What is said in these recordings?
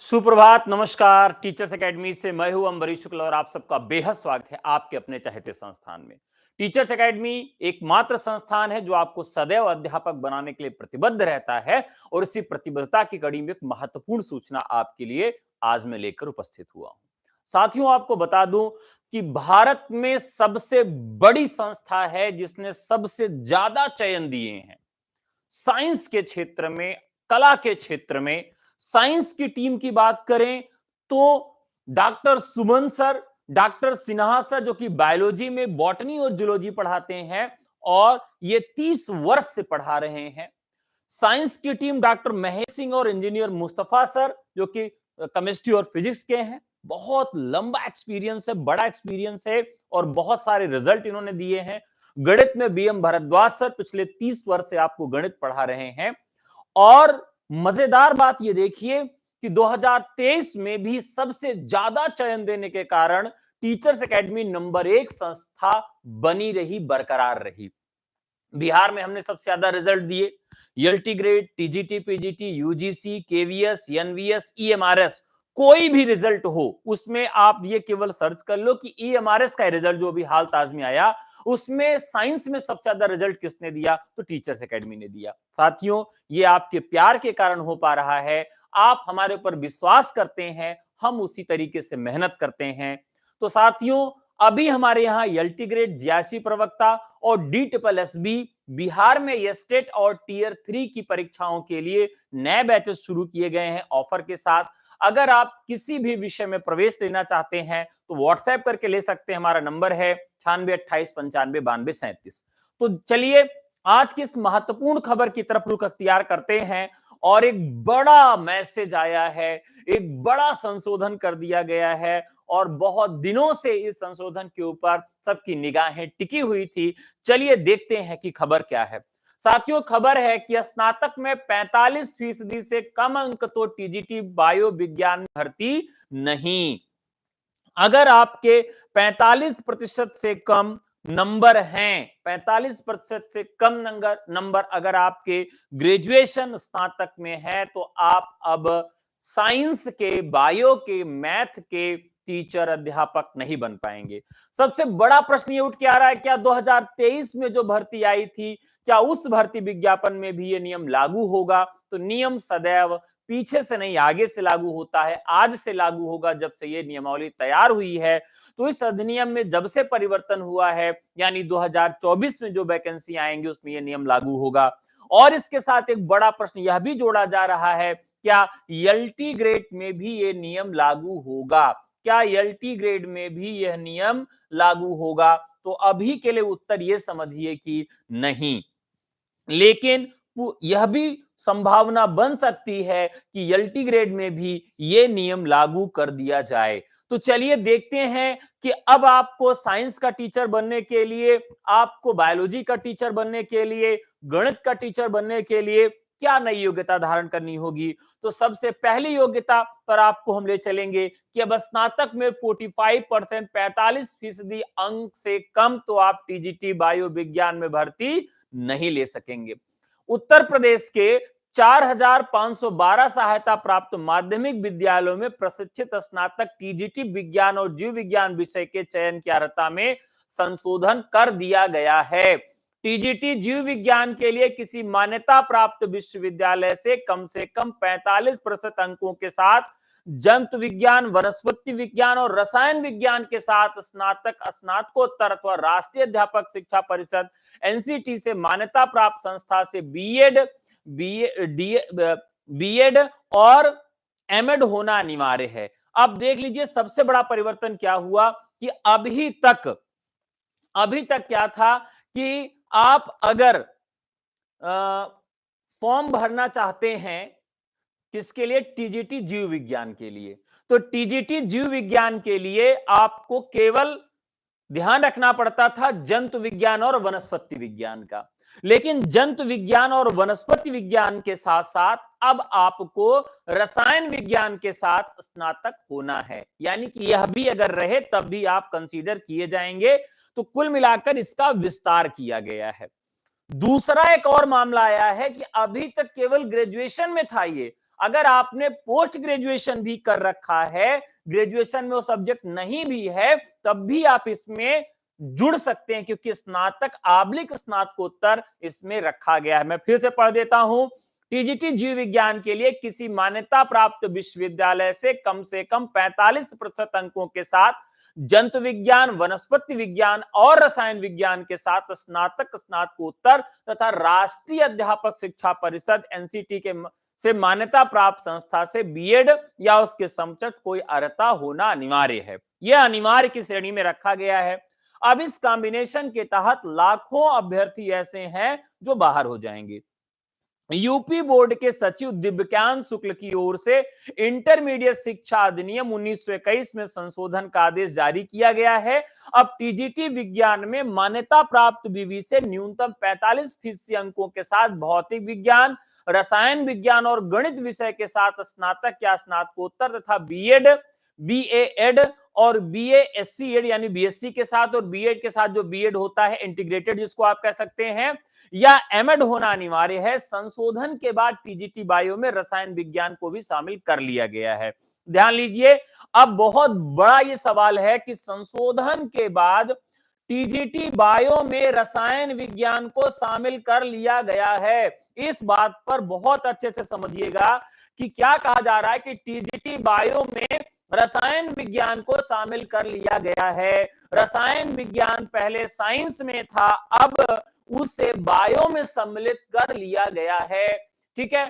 सुप्रभात, नमस्कार। Teachers academy से मैं हूं अम्बरीश शुक्ल और आप सबका बेहद स्वागत है आपके अपने चहेते संस्थान में। टीचर्स एकेडमी एकमात्र संस्थान है जो आपको सदैव अध्यापक बनाने के लिए प्रतिबद्ध रहता है और इसी प्रतिबद्धता की कड़ी में एक महत्वपूर्ण सूचना आपके लिए आज मैं लेकर उपस्थित हुआ हूं। साथियों, आपको बता दूं कि भारत में सबसे बड़ी संस्था है जिसने सबसे ज्यादा चयन दिए हैं साइंस के क्षेत्र में, कला के क्षेत्र में। साइंस की टीम की बात करें तो डॉक्टर सुमन सर, डॉक्टर सिन्हा सर जो कि बायोलॉजी में बॉटनी और जूलॉजी पढ़ाते हैं और ये 30 वर्ष से पढ़ा रहे हैं। साइंस की टीम डॉक्टर महेश सिंह और इंजीनियर मुस्तफा सर जो कि केमिस्ट्री और फिजिक्स के हैं। बहुत लंबा एक्सपीरियंस है, बड़ा एक्सपीरियंस है और बहुत सारे रिजल्ट इन्होंने दिए हैं। गणित में बीएम भारद्वाज सर पिछले 30 वर्ष से आपको गणित पढ़ा रहे हैं और मजेदार बात यह देखिए कि 2023 में भी सबसे ज्यादा चयन देने के कारण टीचर्स एकेडमी नंबर 1 संस्था बनी रही, बरकरार रही। बिहार में हमने सबसे ज्यादा रिजल्ट दिए। LT grade, TGT, PGT, UGC, KVS, NVS, EMRS, कोई भी रिजल्ट हो उसमें आप ये केवल सर्च कर लो कि ईएमआरएस का रिजल्ट जो अभी हाल ताज में आया उसमें साइंस में सबसे ज्यादा रिजल्ट किसने दिया? तो टीचर्स एकेडमी ने दिया। साथियों, ये आपके प्यार के कारण हो पा रहा है। आप हमारे ऊपर विश्वास करते हैं, हम उसी तरीके से मेहनत करते हैं। तो साथियों, अभी हमारे यहाँ एलटी ग्रेड, जीआईसी प्रवक्ता और D triple S B Bihar में ये स्टेट और टीयर 3 की परीक्षाओं के लिए नए बैचेस शुरू किए गए हैं ऑफर के साथ। अगर आप किसी भी विषय में प्रवेश लेना चाहते हैं तो व्हाट्सएप करके ले सकते हैं। हमारा नंबर है 9628959237। तो चलिए आज की इस महत्वपूर्ण खबर की तरफ रुख अख्तियार करते हैं और एक बड़ा मैसेज आया है, एक बड़ा संशोधन कर दिया गया है और बहुत दिनों से इस संशोधन के ऊपर सबकी निगाहें टिकी हुई थी। चलिए देखते हैं कि खबर क्या है। साथियों, खबर है कि स्नातक में 45% से कम अंक तो टीजीटी बायो विज्ञान में भर्ती नहीं। अगर आपके 45% से कम नंबर हैं, 45% से कम नंबर अगर आपके ग्रेजुएशन स्नातक में है तो आप अब साइंस के, बायो के, मैथ के टीचर, अध्यापक नहीं बन पाएंगे। सबसे बड़ा प्रश्न ये उठ के आ रहा है, क्या 2023 में जो भर्ती आई थी, क्या उस भर्ती विज्ञापन में भी ये नियम लागू होगा? तो नियम सदैव पीछे से नहीं आगे से लागू होता है। आज से लागू होगा जब से ये नियमावली तैयार हुई है। तो इस अधिनियम में जब से परिवर्तन हुआ है यानी 2024 में जो वैकेंसी आएंगी उसमें ये नियम लागू होगा। और इसके साथ एक बड़ा प्रश्न यह भी जोड़ा जा रहा है, क्या एलटी ग्रेड में भी ये नियम लागू होगा? क्या एलटी ग्रेड में भी यह नियम लागू होगा? तो अभी के लिए उत्तर ये समझिए कि नहीं, लेकिन यह भी संभावना बन सकती है कि एलटी ग्रेड में भी यह नियम लागू कर दिया जाए। तो चलिए देखते हैं कि अब आपको साइंस का टीचर बनने के लिए, आपको बायोलॉजी का टीचर बनने के लिए, गणित का टीचर बनने के लिए क्या नई योग्यता धारण करनी होगी। तो सबसे पहली योग्यता पर आपको हम ले चलेंगे कि अब स्नातक में 45%, 45% अंक से कम तो आप टीजीटी बायो विज्ञान में भर्ती नहीं ले सकेंगे। उत्तर प्रदेश के 4512 सहायता प्राप्त माध्यमिक विद्यालयों में प्रशिक्षित स्नातक टीजीटी विज्ञान और जीव विज्ञान विषय के चयन की अर्हता में संशोधन कर दिया गया है। टीजीटी जीव विज्ञान के लिए किसी मान्यता प्राप्त विश्वविद्यालय से कम 45% अंकों के साथ जंतु विज्ञान, वनस्पति विज्ञान और रसायन विज्ञान के साथ स्नातक, स्नातकोत्तर अथवा राष्ट्रीय अध्यापक शिक्षा परिषद एनसीटी से मान्यता प्राप्त संस्था से बीएड और एमएड होना अनिवार्य है। अब देख लीजिए सबसे बड़ा परिवर्तन क्या हुआ कि अभी तक क्या था कि आप अगर फॉर्म भरना चाहते हैं किसके लिए? टीजीटी जीव विज्ञान के लिए। तो टीजीटी जीव विज्ञान के लिए आपको केवल ध्यान रखना पड़ता था जंतु विज्ञान और वनस्पति विज्ञान का। लेकिन जंतु विज्ञान और वनस्पति विज्ञान के साथ साथ अब आपको रसायन विज्ञान के साथ स्नातक होना है, यानी कि यह भी अगर रहे तब भी आप कंसीडर किए जाएंगे। तो कुल मिलाकर इसका विस्तार किया गया है। दूसरा एक और मामला आया है कि अभी तक केवल ग्रेजुएशन में था ये, अगर आपने पोस्ट ग्रेजुएशन भी कर रखा है, ग्रेजुएशन में वो सब्जेक्ट नहीं भी है, तब भी आप इसमें जुड़ सकते हैं, क्योंकि स्नातक आबलिक स्नातकोत्तर इसमें रखा गया है। मैं फिर से पढ़ देता हूं। टीजीटी जीव विज्ञान के लिए किसी मान्यता प्राप्त विश्वविद्यालय से कम 45% अंकों के साथ जंतु विज्ञान, वनस्पति विज्ञान और रसायन विज्ञान के साथ स्नातक, स्नातकोत्तर तथा राष्ट्रीय अध्यापक शिक्षा परिषद एनसीटी के से मान्यता प्राप्त संस्था से बीएड या उसके समकक्ष कोई अर्हता होना अनिवार्य है। यह अनिवार्य की श्रेणी में रखा गया है। अब इस कॉम्बिनेशन के तहत लाखों अभ्यर्थी ऐसे हैं जो बाहर हो जाएंगे। यूपी बोर्ड के सचिव दिव्यकांत शुक्ल की ओर से इंटरमीडिएट शिक्षा अधिनियम 1921 में संशोधन का आदेश जारी किया गया है। अब टीजीटी विज्ञान में मान्यता प्राप्त विवि से न्यूनतम 45% अंकों के साथ भौतिक विज्ञान, रसायन विज्ञान और गणित विषय के साथ स्नातक या स्नातकोत्तर तथा बीएड, बीए एड और बीए एससी एड यानी बीएससी के साथ और बीएड के साथ जो बीएड होता है इंटीग्रेटेड जिसको आप कह सकते हैं, या एमएड होना अनिवार्य है। संशोधन के बाद टीजीटी बायो में रसायन विज्ञान को भी शामिल कर लिया गया है। ध्यान लीजिए, अब बहुत बड़ा ये सवाल है कि संशोधन के बाद टीजीटी बायो में रसायन विज्ञान को शामिल कर लिया गया है। इस बात पर बहुत अच्छे से समझिएगा कि क्या कहा जा रहा है कि टीजीटी बायो में रसायन विज्ञान को शामिल कर लिया गया है। रसायन विज्ञान पहले साइंस में था, अब उसे बायो में सम्मिलित कर लिया गया है। ठीक है,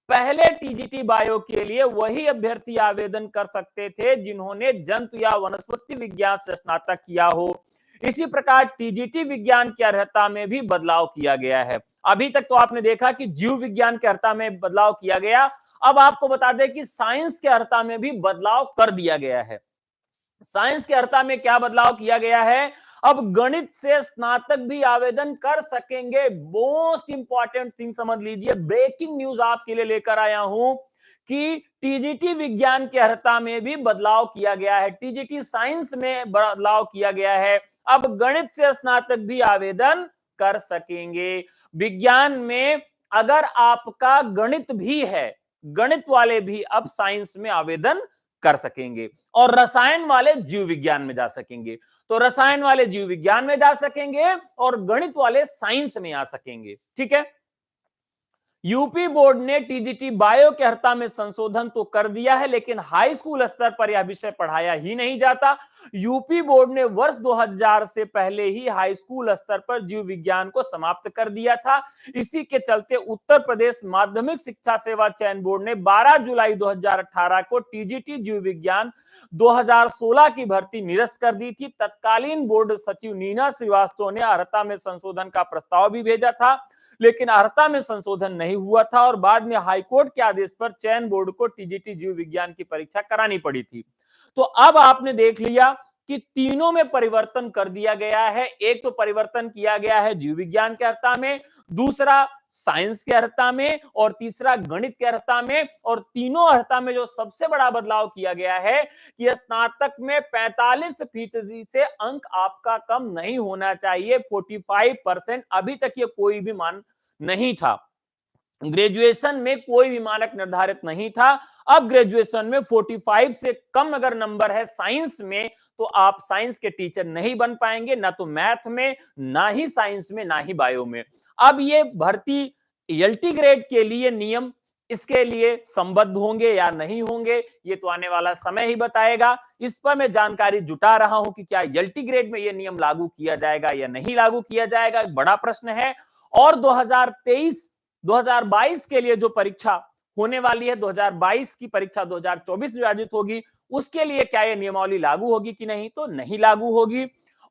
पहले टीजीटी बायो के लिए वही अभ्यर्थी आवेदन कर सकते थे जिन्होंने जंतु या वनस्पति विज्ञान से स्नातक किया हो। इसी प्रकार टीजीटी विज्ञान की अर्हता में भी बदलाव किया गया है। अभी तक तो आपने देखा कि जीव विज्ञान की अर्हता में बदलाव किया गया, अब आपको बता दें कि साइंस के अर्हता में भी बदलाव कर दिया गया है। साइंस के अर्हता में क्या बदलाव किया गया है? अब गणित से स्नातक भी आवेदन कर सकेंगे। मोस्ट इंपॉर्टेंट थिंग समझ लीजिए, ब्रेकिंग न्यूज आपके लिए लेकर आया हूं कि टीजीटी विज्ञान की अर्हता में भी बदलाव किया गया है, टीजीटी साइंस में बदलाव किया गया है। अब गणित से स्नातक भी आवेदन कर सकेंगे। विज्ञान में अगर आपका गणित भी है, गणित वाले भी अब साइंस में आवेदन कर सकेंगे और रसायन वाले जीव विज्ञान में जा सकेंगे। तो रसायन वाले जीव विज्ञान में जा सकेंगे और गणित वाले साइंस में आ सकेंगे। ठीक है, यूपी बोर्ड ने टीजीटी बायो के अर्हता में संशोधन तो कर दिया है, लेकिन हाई स्कूल स्तर पर यह विषय पढ़ाया ही नहीं जाता। यूपी बोर्ड ने वर्ष 2000 से पहले ही हाई स्कूल स्तर पर जीव विज्ञान को समाप्त कर दिया था। इसी के चलते उत्तर प्रदेश माध्यमिक शिक्षा सेवा चयन बोर्ड ने 12 जुलाई 2018 को टीजीटी जीव विज्ञान 2016 की भर्ती निरस्त कर दी थी। तत्कालीन बोर्ड सचिव नीना श्रीवास्तव ने अर्हता में संशोधन का प्रस्ताव भी भेजा था, लेकिन अर्हता में संशोधन नहीं हुआ था और बाद में हाईकोर्ट के आदेश पर चयन बोर्ड को टीजीटी जीव विज्ञान की परीक्षा करानी पड़ी थी। तो अब आपने देख लिया कि तीनों में परिवर्तन कर दिया गया है। एक तो परिवर्तन किया गया है जीव विज्ञान के अर्हता में, दूसरा साइंस के अर्हता में और तीसरा गणित के अर्हता में। और तीनों अर्हता में जो सबसे बड़ा बदलाव किया गया है कि स्नातक में 45% से अंक आपका कम नहीं होना चाहिए, 45%। अभी तक ये कोई भी मान नहीं था, ग्रेजुएशन में कोई भी मानक निर्धारित नहीं था। अब ग्रेजुएशन में 45 से कम अगर नंबर है साइंस में तो आप साइंस के टीचर नहीं बन पाएंगे, ना तो मैथ में, ना ही साइंस में, ना ही बायो में। अब ये भर्ती एलटी ग्रेड के लिए नियम इसके लिए संबद्ध होंगे या नहीं होंगे, ये तो आने वाला समय ही बताएगा। इस पर मैं जानकारी जुटा रहा हूं कि क्या एलटी ग्रेड में ये नियम लागू किया जाएगा या नहीं लागू किया जाएगा, एक बड़ा प्रश्न है। और 2022 के लिए जो परीक्षा होने वाली है, 2022 की परीक्षा 2024 में आयोजित होगी, उसके लिए क्या ये नियमावली लागू होगी कि नहीं, तो नहीं लागू होगी।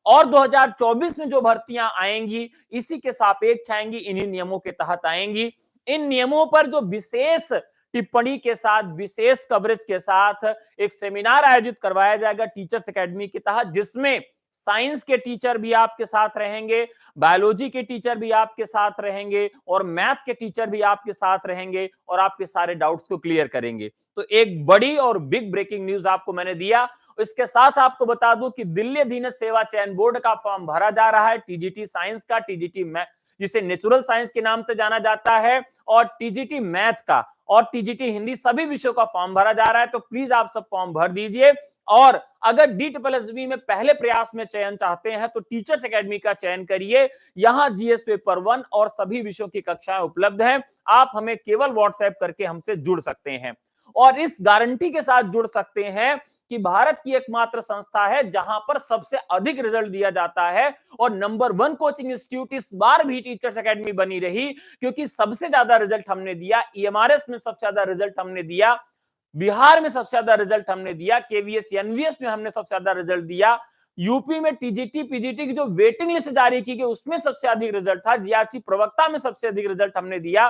और 2024 में जो भर्तियां आएंगी इसी के सापेक्ष आएंगी, इन्हीं नियमों के तहत आएंगी। इन नियमों पर जो विशेष टिप्पणी के साथ, विशेष कवरेज के साथ एक सेमिनार आयोजित करवाया जाएगा टीचर्स एकेडमी के तहत, जिसमें साइंस के टीचर भी आपके साथ रहेंगे, बायोलॉजी के टीचर भी आपके साथ रहेंगे और मैथ के टीचर भी आपके साथ रहेंगे और आपके सारे डाउट्स को क्लियर करेंगे। तो एक बड़ी और बिग ब्रेकिंग न्यूज आपको मैंने दिया। इसके साथ आपको बता दूं कि दिल्ली अधीनस्थ सेवा चयन बोर्ड का फॉर्म भरा जा रहा है, टीजीटी साइंस का, टीजीटी जिसे नेचुरल साइंस के नाम से जाना जाता है, और टीजीटी मैथ का और टीजीटी हिंदी सभी विषयों का फॉर्म भरा जा रहा है। तो प्लीज आप सब फॉर्म भर दीजिए। और अगर DSSB में पहले प्रयास में चयन चाहते हैं तो टीचर्स एकेडमी का चयन करिए। यहां जीएस पेपर 1 और सभी विषयों की कक्षाएं उपलब्ध हैं। आप हमें केवल व्हाट्सएप करके हमसे जुड़ सकते हैं, और इस गारंटी के साथ जुड़ सकते हैं कि भारत की एकमात्र संस्था है जहां पर सबसे अधिक रिजल्ट दिया जाता है, और नंबर 1 कोचिंग इंस्टीट्यूट इस बार भी टीचर्स एकेडमी बनी रही, क्योंकि सबसे ज्यादा रिजल्ट हमने दिया। ईएमआरएस में सबसे ज्यादा रिजल्ट हमने दिया, बिहार में सबसे ज्यादा रिजल्ट हमने दिया, केवीएस एनवीएस में हमने सबसे ज्यादा रिजल्ट दिया, यूपी में टीजीटी पीजीटी की जो वेटिंग लिस्ट जारी की गई उसमें सबसे अधिक रिजल्ट था, जीआरसी प्रवक्ता में सबसे अधिक रिजल्ट हमने दिया।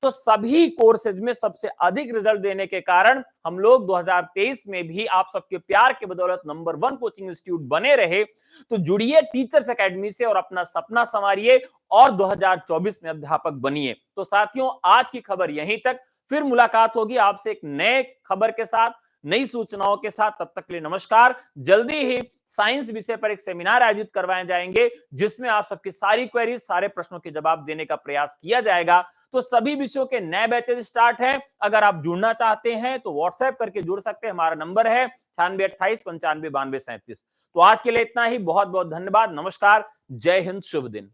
तो सभी कोर्सेज में सबसे अधिक रिजल्ट देने के कारण हम लोग 2023 में भी आप सबके प्यार के बदौलत नंबर 1 कोचिंग इंस्टीट्यूट बने रहे। तो जुड़िए टीचर्स एकेडमी से और अपना सपना संवारिए और 2024 में अध्यापक बनिए। तो साथियों, आज की खबर यहीं तक। फिर मुलाकात होगी आपसे एक नए खबर के साथ, नई सूचनाओं के साथ। तब तक के लिए नमस्कार। जल्दी ही साइंस विषय पर एक सेमिनार आयोजित करवाए जाएंगे, जिसमें आप सबकी सारी क्वेरीज, सारे प्रश्नों के जवाब देने का प्रयास किया जाएगा। तो सभी विषयों के नए बैचेज स्टार्ट हैं। अगर आप जुड़ना चाहते हैं तो व्हाट्सएप करके जुड़ सकते हैं। हमारा नंबर है 9828 95 92 37। तो आज के लिए इतना ही। बहुत बहुत धन्यवाद। नमस्कार। जय हिंद। शुभ दिन।